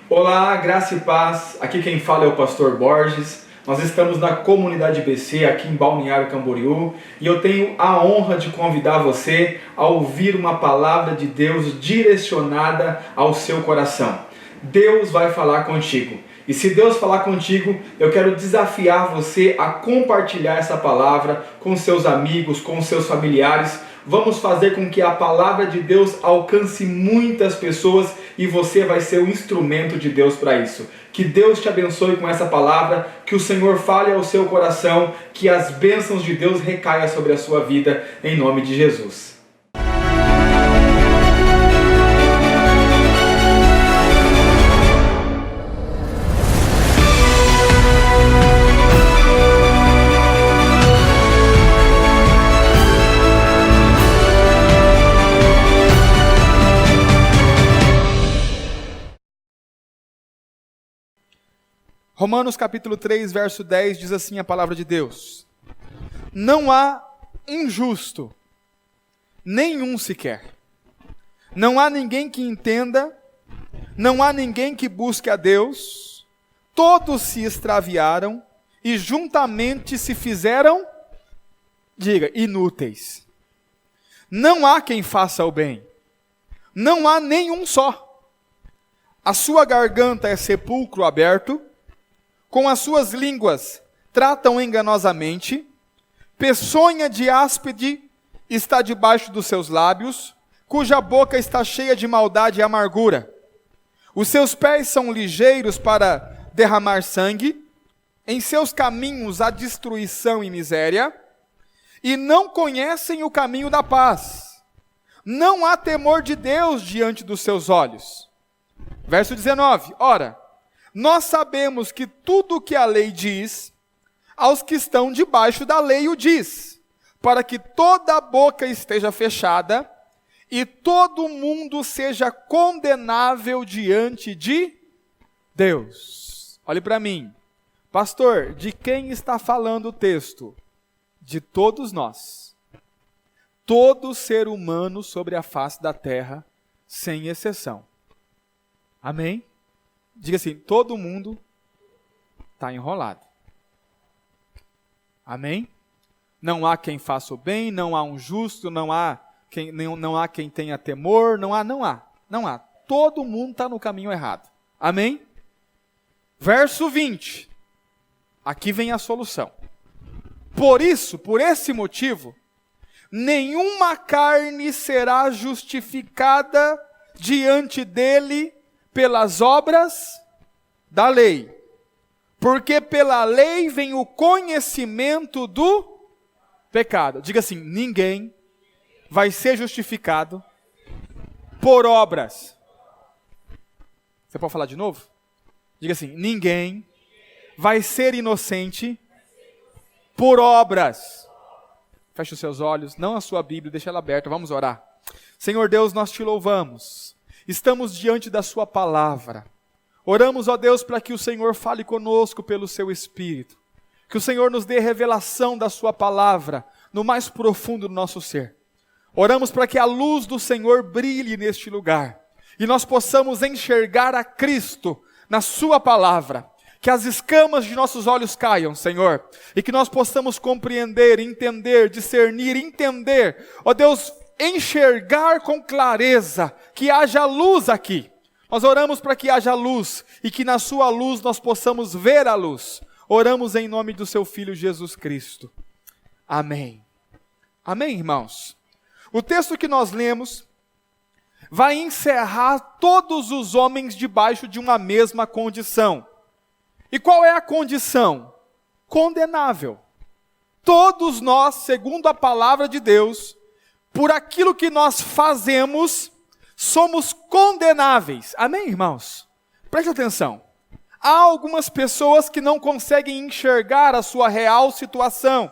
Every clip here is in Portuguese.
Olá, graça e paz. Aqui quem fala é o Pastor Borges. Nós estamos na comunidade BC aqui em Balneário Camboriú e eu tenho a honra de convidar você a ouvir uma palavra de Deus direcionada ao seu coração. Deus vai falar contigo. E se Deus falar contigo, eu quero desafiar você a compartilhar essa palavra com seus amigos, com seus familiares. Vamos fazer com que a palavra de Deus alcance muitas pessoas e você vai ser o instrumento de Deus para isso. Que Deus te abençoe com essa palavra, que o Senhor fale ao seu coração, que as bênçãos de Deus recaiam sobre a sua vida, em nome de Jesus. Romanos capítulo 3, verso 10, diz assim a palavra de Deus: Não há um justo, nenhum sequer. Não há ninguém que entenda, não há ninguém que busque a Deus. Todos se extraviaram e juntamente se fizeram, inúteis. Não há quem faça o bem, não há nenhum só. A sua garganta é sepulcro aberto, com as suas línguas tratam enganosamente, peçonha de áspide está debaixo dos seus lábios, cuja boca está cheia de maldade e amargura. Os seus pés são ligeiros para derramar sangue, em seus caminhos há destruição e miséria, e não conhecem o caminho da paz. Não há temor de Deus diante dos seus olhos. Verso 19, ora, nós sabemos que tudo o que a lei diz, aos que estão debaixo da lei o diz, para que toda a boca esteja fechada e todo mundo seja condenável diante de Deus. Olhe para mim, pastor, de quem está falando o texto? De todos nós. Todo ser humano sobre a face da terra, sem exceção. Amém? Diga assim, todo mundo está enrolado. Amém? Não há quem faça o bem, não há um justo, não há quem tenha temor, não há. Todo mundo está no caminho errado. Amém? Verso 20. Aqui vem a solução. Por isso, por esse motivo, nenhuma carne será justificada diante dele pelas obras da lei, porque pela lei vem o conhecimento do pecado. Diga assim, ninguém vai ser justificado por obras. Você pode falar de novo? Diga assim, ninguém vai ser inocente por obras. Feche os seus olhos, não a sua Bíblia, deixa ela aberta, vamos orar. Senhor Deus, nós te louvamos. Estamos diante da sua palavra. Oramos, ó Deus, para que o Senhor fale conosco pelo seu Espírito. Que o Senhor nos dê revelação da sua palavra no mais profundo do nosso ser. Oramos para que a luz do Senhor brilhe neste lugar. E nós possamos enxergar a Cristo na sua palavra. Que as escamas de nossos olhos caiam, Senhor. E que nós possamos compreender, entender, discernir, ó Deus, enxergar com clareza, que haja luz aqui. Nós oramos para que haja luz e que na sua luz nós possamos ver a luz. Oramos em nome do seu Filho Jesus Cristo. Amém. Amém, irmãos? O texto que nós lemos vai encerrar todos os homens debaixo de uma mesma condição. E qual é a condição? Condenável. Todos nós, segundo a palavra de Deus, por aquilo que nós fazemos, somos condenáveis. Amém, irmãos? Preste atenção. Há algumas pessoas que não conseguem enxergar a sua real situação.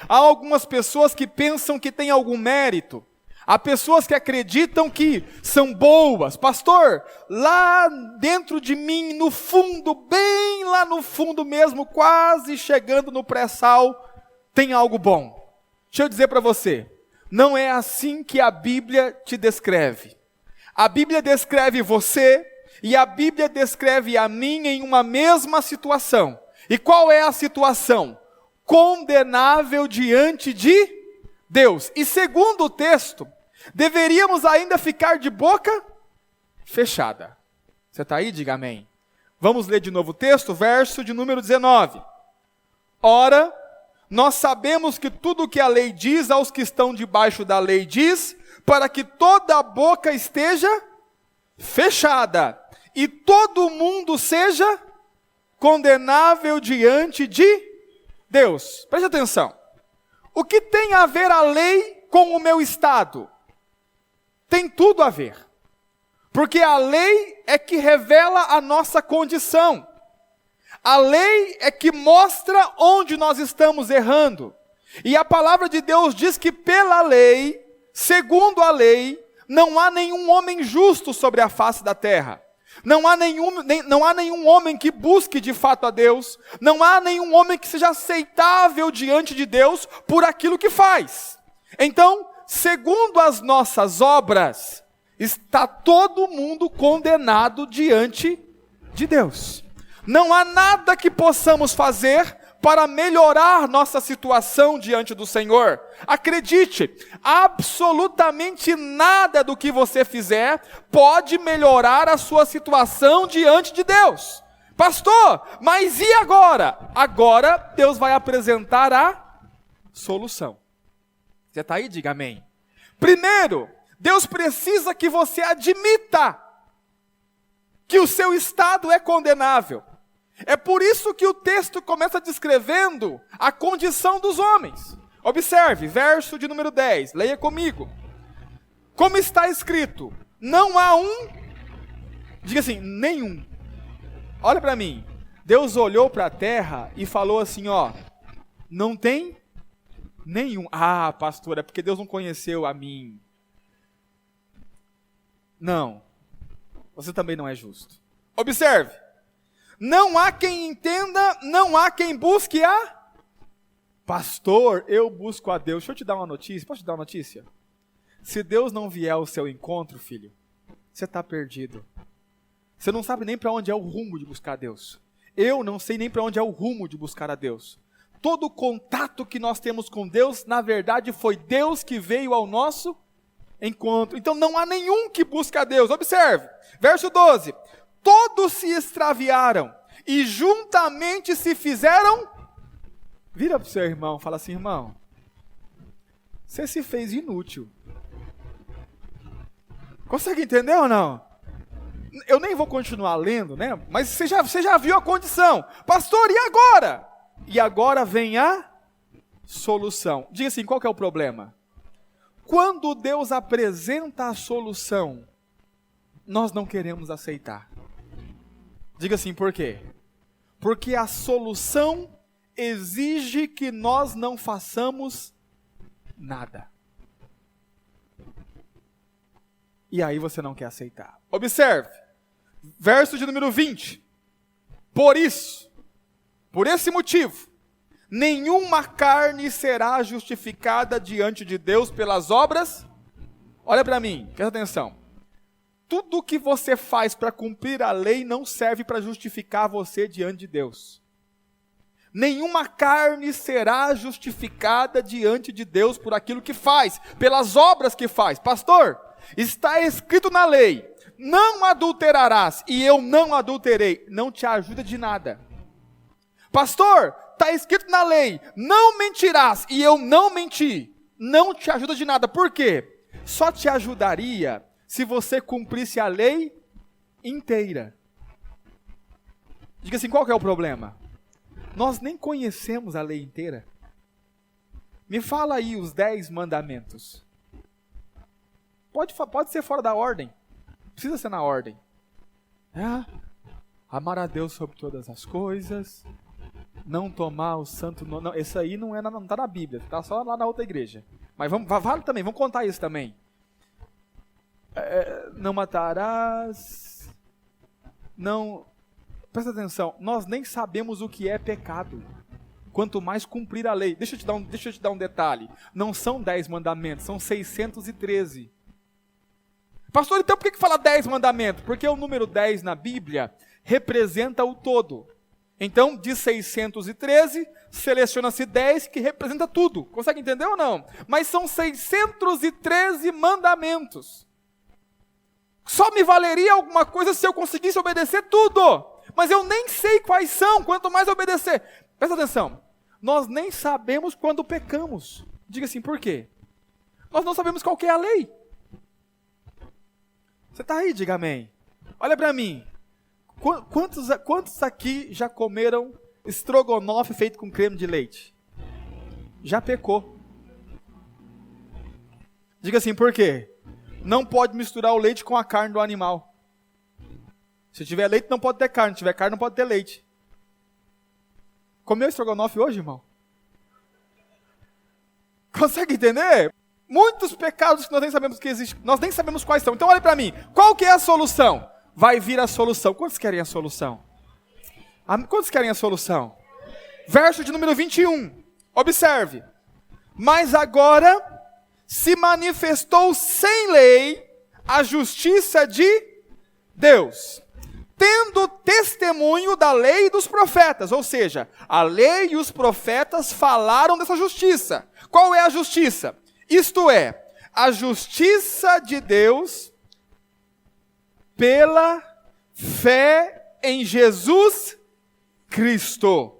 Há algumas pessoas que pensam que têm algum mérito. Há pessoas que acreditam que são boas. Pastor, lá dentro de mim, no fundo, bem lá no fundo mesmo, quase chegando no pré-sal, tem algo bom. Deixa eu dizer para você. Não é assim que a Bíblia te descreve. A Bíblia descreve você E a Bíblia descreve a mim em uma mesma situação. E qual é a situação? Condenável diante de Deus. E segundo o texto, deveríamos ainda ficar de boca fechada. Você está aí? Diga amém. Vamos ler de novo o texto, verso de número 19. Ora, nós sabemos que tudo o que a lei diz aos que estão debaixo da lei diz, para que toda a boca esteja fechada e todo mundo seja condenável diante de Deus. Preste atenção. O que tem a ver a lei com o meu estado? Tem tudo a ver. Porque a lei é que revela a nossa condição. A lei é que mostra onde nós estamos errando. E a palavra de Deus diz que pela lei, segundo a lei, não há nenhum homem justo sobre a face da terra. Não há nenhum homem que busque de fato a Deus. Não há nenhum homem que seja aceitável diante de Deus por aquilo que faz. Então, segundo as nossas obras, está todo mundo condenado diante de Deus. Não há nada que possamos fazer para melhorar nossa situação diante do Senhor. Acredite, absolutamente nada do que você fizer pode melhorar a sua situação diante de Deus. Pastor, mas e agora? Agora Deus vai apresentar a solução. Você está aí? Diga amém. Primeiro, Deus precisa que você admita que o seu estado é condenável. É por isso que o texto começa descrevendo a condição dos homens. Observe, verso de número 10, leia comigo. Como está escrito, não há um, diga assim, nenhum. Olha para mim, Deus olhou para a terra e falou assim, ó, não tem nenhum. Ah, pastor, é porque Deus não conheceu a mim. Não, você também não é justo. Observe. Não há quem entenda, não há quem busque a... Pastor, eu busco a Deus. Deixa eu te dar uma notícia. Posso te dar uma notícia? Se Deus não vier ao seu encontro, filho, você está perdido. Você não sabe nem para onde é o rumo de buscar a Deus. Eu não sei nem para onde é o rumo de buscar a Deus. Todo o contato que nós temos com Deus, na verdade, foi Deus que veio ao nosso encontro. Então não há nenhum que busque a Deus. Observe, verso 12. Todos se extraviaram e juntamente se fizeram... Vira para o seu irmão, fala assim, irmão, você se fez inútil. Consegue entender ou não? Eu nem vou continuar lendo, né? Mas você já viu a condição. Pastor, e agora? E agora vem a solução. Diga assim, qual que é o problema? Quando Deus apresenta a solução, nós não queremos aceitar. Diga assim, por quê? Porque a solução exige que nós não façamos nada. E aí você não quer aceitar. Observe, verso de número 20. Por isso, por esse motivo, nenhuma carne será justificada diante de Deus pelas obras. Olha para mim, presta atenção. Tudo que você faz para cumprir a lei não serve para justificar você diante de Deus. Nenhuma carne será justificada diante de Deus por aquilo que faz, pelas obras que faz. Pastor, está escrito na lei, não adulterarás, e eu não adulterei. Não te ajuda de nada. Pastor, está escrito na lei, não mentirás, e eu não menti. Não te ajuda de nada. Por quê? Só te ajudaria se você cumprisse a lei inteira. Diga assim, qual que é o problema? Nós nem conhecemos a lei inteira. Me fala aí os 10 mandamentos. Pode ser fora da ordem. Precisa ser na ordem. Amar a Deus sobre todas as coisas. Não tomar o santo nome. Não, esse aí não está na Bíblia. Está só lá na outra igreja. Mas vale também, vamos contar isso também. Não matarás. Não... Presta atenção, nós nem sabemos o que é pecado, quanto mais cumprir a lei. Deixa eu te dar um detalhe, não são 10 mandamentos, são 613. Pastor, então por que fala 10 mandamentos? Porque o número 10 na Bíblia representa o todo. Então, de 613, seleciona-se 10 que representa tudo. Consegue entender ou não? Mas são 613 mandamentos. Só me valeria alguma coisa se eu conseguisse obedecer tudo. Mas eu nem sei quais são, quanto mais obedecer. Presta atenção. Nós nem sabemos quando pecamos. Diga assim, por quê? Nós não sabemos qual que é a lei. Você está aí? Diga amém. Olha para mim. Quantos aqui já comeram estrogonofe feito com creme de leite? Já pecou. Diga assim, por quê? Não pode misturar o leite com a carne do animal. Se tiver leite, não pode ter carne. Se tiver carne, não pode ter leite. Comeu estrogonofe hoje, irmão? Consegue entender? Muitos pecados que nós nem sabemos que existem, nós nem sabemos quais são. Então olha para mim, qual que é a solução? Vai vir a solução. Quantos querem a solução? Quantos querem a solução? Verso de número 21. Observe. Mas agora se manifestou sem lei a justiça de Deus, tendo testemunho da lei e dos profetas. Ou seja, a lei e os profetas falaram dessa justiça. Qual é a justiça? Isto é, a justiça de Deus pela fé em Jesus Cristo,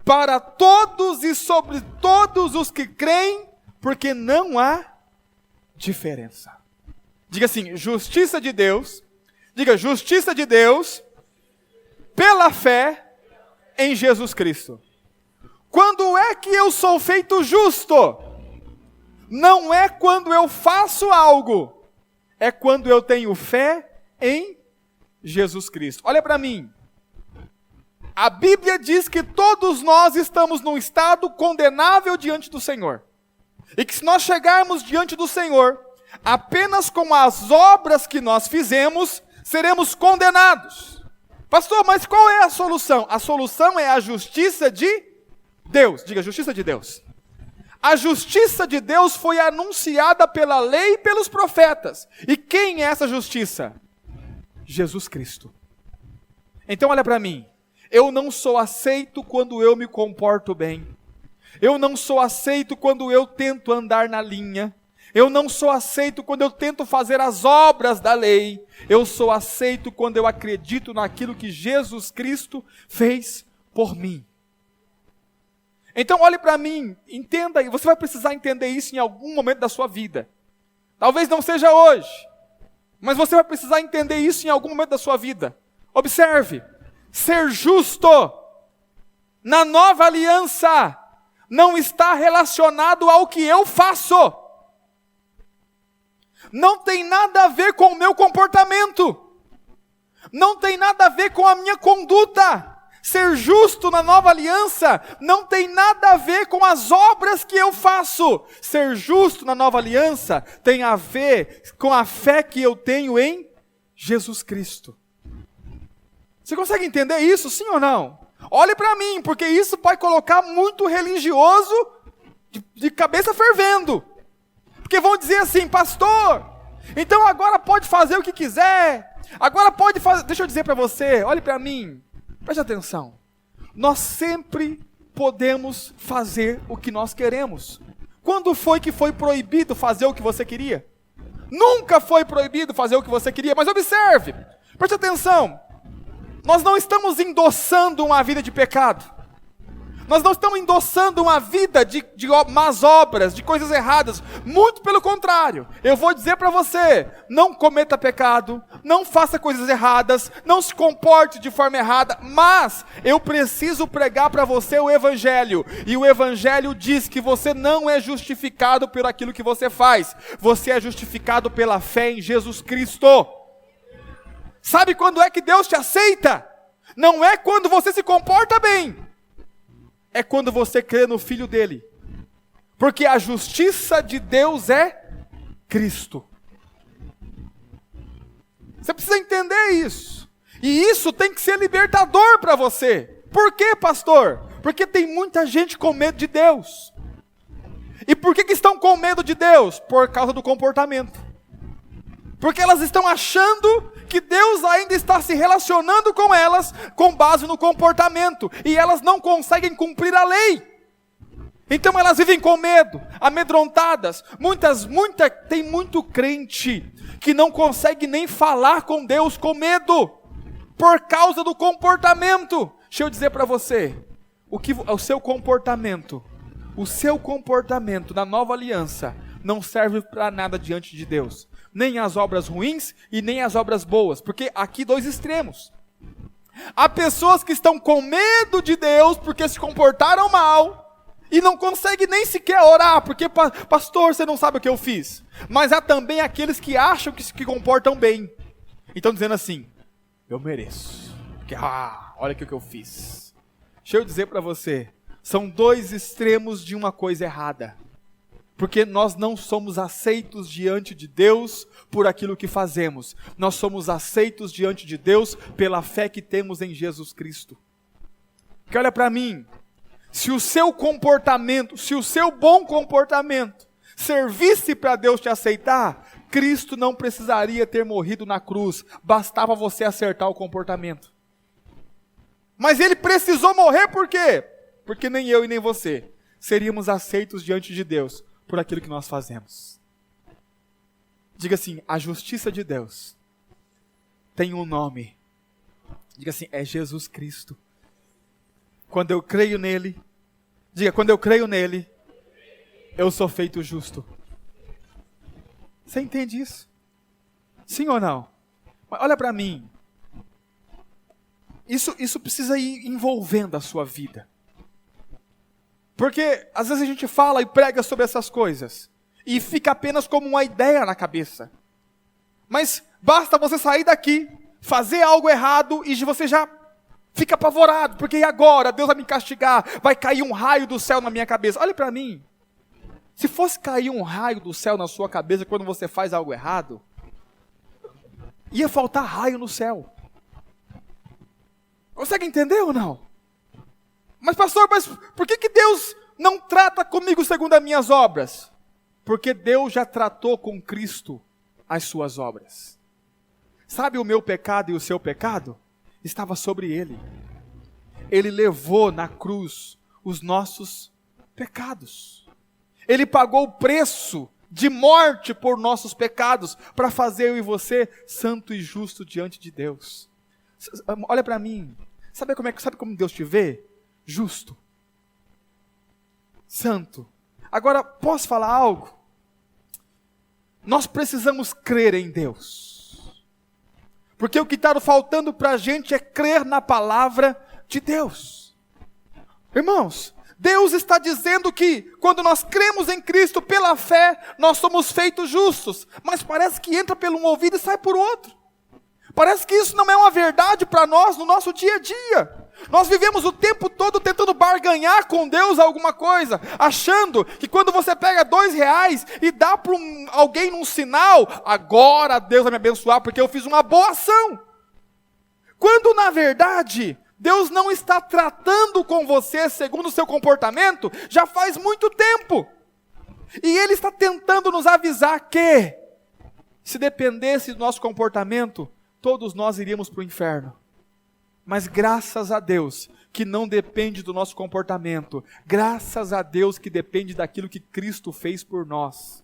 para todos e sobre todos os que creem, porque não há diferença. Diga assim, justiça de Deus, diga justiça de Deus pela fé em Jesus Cristo. Quando é que eu sou feito justo? Não é quando eu faço algo, é quando eu tenho fé em Jesus Cristo. Olha para mim. A Bíblia diz que todos nós estamos num estado condenável diante do Senhor. E que se nós chegarmos diante do Senhor, apenas com as obras que nós fizemos, seremos condenados. Pastor, mas qual é a solução? A solução é a justiça de Deus. Diga, justiça de Deus. A justiça de Deus foi anunciada pela lei e pelos profetas. E quem é essa justiça? Jesus Cristo. Então olha para mim. Eu não sou aceito quando eu me comporto bem. Eu não sou aceito quando eu tento andar na linha. Eu não sou aceito quando eu tento fazer as obras da lei. Eu sou aceito quando eu acredito naquilo que Jesus Cristo fez por mim. Então olhe para mim, entenda, e você vai precisar entender isso em algum momento da sua vida. Talvez não seja hoje, mas você vai precisar entender isso em algum momento da sua vida. Observe, ser justo na nova aliança não está relacionado ao que eu faço. Não tem nada a ver com o meu comportamento. Não tem nada a ver com a minha conduta. Ser justo na nova aliança não tem nada a ver com as obras que eu faço. Ser justo na nova aliança tem a ver com a fé que eu tenho em Jesus Cristo. Você consegue entender isso, sim ou não? Olhe para mim, porque isso pode colocar muito religioso de cabeça fervendo. Porque vão dizer assim, pastor, então agora pode fazer o que quiser. Agora pode fazer, deixa eu dizer para você, olhe para mim. Preste atenção, nós sempre podemos fazer o que nós queremos. Quando foi que foi proibido fazer o que você queria? Nunca foi proibido fazer o que você queria, mas observe, preste atenção, nós não estamos endossando uma vida de pecado. Nós não estamos endossando uma vida de más obras, de coisas erradas. Muito pelo contrário. Eu vou dizer para você, não cometa pecado, não faça coisas erradas, não se comporte de forma errada, mas eu preciso pregar para você o Evangelho. E o Evangelho diz que você não é justificado por aquilo que você faz. Você é justificado pela fé em Jesus Cristo. Sabe quando é que Deus te aceita? Não é quando você se comporta bem. É quando você crê no Filho dele. Porque a justiça de Deus é Cristo. Você precisa entender isso. E isso tem que ser libertador para você. Por quê, pastor? Porque tem muita gente com medo de Deus. E por que estão com medo de Deus? Por causa do comportamento. Porque elas estão achando que Deus ainda está se relacionando com elas com base no comportamento. E elas não conseguem cumprir a lei. Então elas vivem com medo, amedrontadas. Tem muito crente que não consegue nem falar com Deus com medo. Por causa do comportamento. Deixa eu dizer para você. O seu comportamento na nova aliança não serve para nada diante de Deus. Nem as obras ruins e nem as obras boas. Porque aqui dois extremos. Há pessoas que estão com medo de Deus porque se comportaram mal e não conseguem nem sequer orar, porque, pastor, você não sabe o que eu fiz. Mas há também aqueles que acham que se comportam bem. Então dizendo assim, eu mereço. Porque, olha o que eu fiz. Deixa eu dizer para você, são dois extremos de uma coisa errada. Porque nós não somos aceitos diante de Deus por aquilo que fazemos. Nós somos aceitos diante de Deus pela fé que temos em Jesus Cristo. Porque olha para mim, se o seu bom comportamento servisse para Deus te aceitar, Cristo não precisaria ter morrido na cruz, bastava você acertar o comportamento. Mas ele precisou morrer por quê? Porque nem eu e nem você seríamos aceitos diante de Deus por aquilo que nós fazemos. Diga assim, a justiça de Deus tem um nome. Diga assim, é Jesus Cristo. Quando eu creio nele, diga, quando eu creio nele, eu sou feito justo. Você entende isso? Sim ou não? Olha para mim. Isso precisa ir envolvendo a sua vida. Porque às vezes a gente fala e prega sobre essas coisas e fica apenas como uma ideia na cabeça. Mas basta você sair daqui, fazer algo errado e você já fica apavorado. Porque e agora? Deus vai me castigar, vai cair um raio do céu na minha cabeça. Olha para mim. Se fosse cair um raio do céu na sua cabeça quando você faz algo errado, ia faltar raio no céu. Consegue entender ou não? Mas pastor, por que Deus não trata comigo segundo as minhas obras? Porque Deus já tratou com Cristo as suas obras. Sabe o meu pecado e o seu pecado? Estava sobre Ele. Ele levou na cruz os nossos pecados. Ele pagou o preço de morte por nossos pecados, para fazer eu e você santo e justo diante de Deus. Olha para mim. Sabe como Deus te vê? Justo, santo. Agora, posso falar algo? Nós precisamos crer em Deus. Porque o que está faltando para a gente é crer na palavra de Deus. Irmãos, Deus está dizendo que quando nós cremos em Cristo pela fé, nós somos feitos justos. Mas parece que entra por um ouvido e sai por outro. Parece que isso não é uma verdade para nós no nosso dia a dia. Nós vivemos o tempo todo tentando barganhar com Deus alguma coisa, achando que quando você pega R$2 e dá para alguém num sinal, agora Deus vai me abençoar porque eu fiz uma boa ação. Quando na verdade, Deus não está tratando com você segundo o seu comportamento, já faz muito tempo. E Ele está tentando nos avisar que, se dependesse do nosso comportamento, todos nós iríamos para o inferno. Mas graças a Deus, que não depende do nosso comportamento. Graças a Deus que depende daquilo que Cristo fez por nós.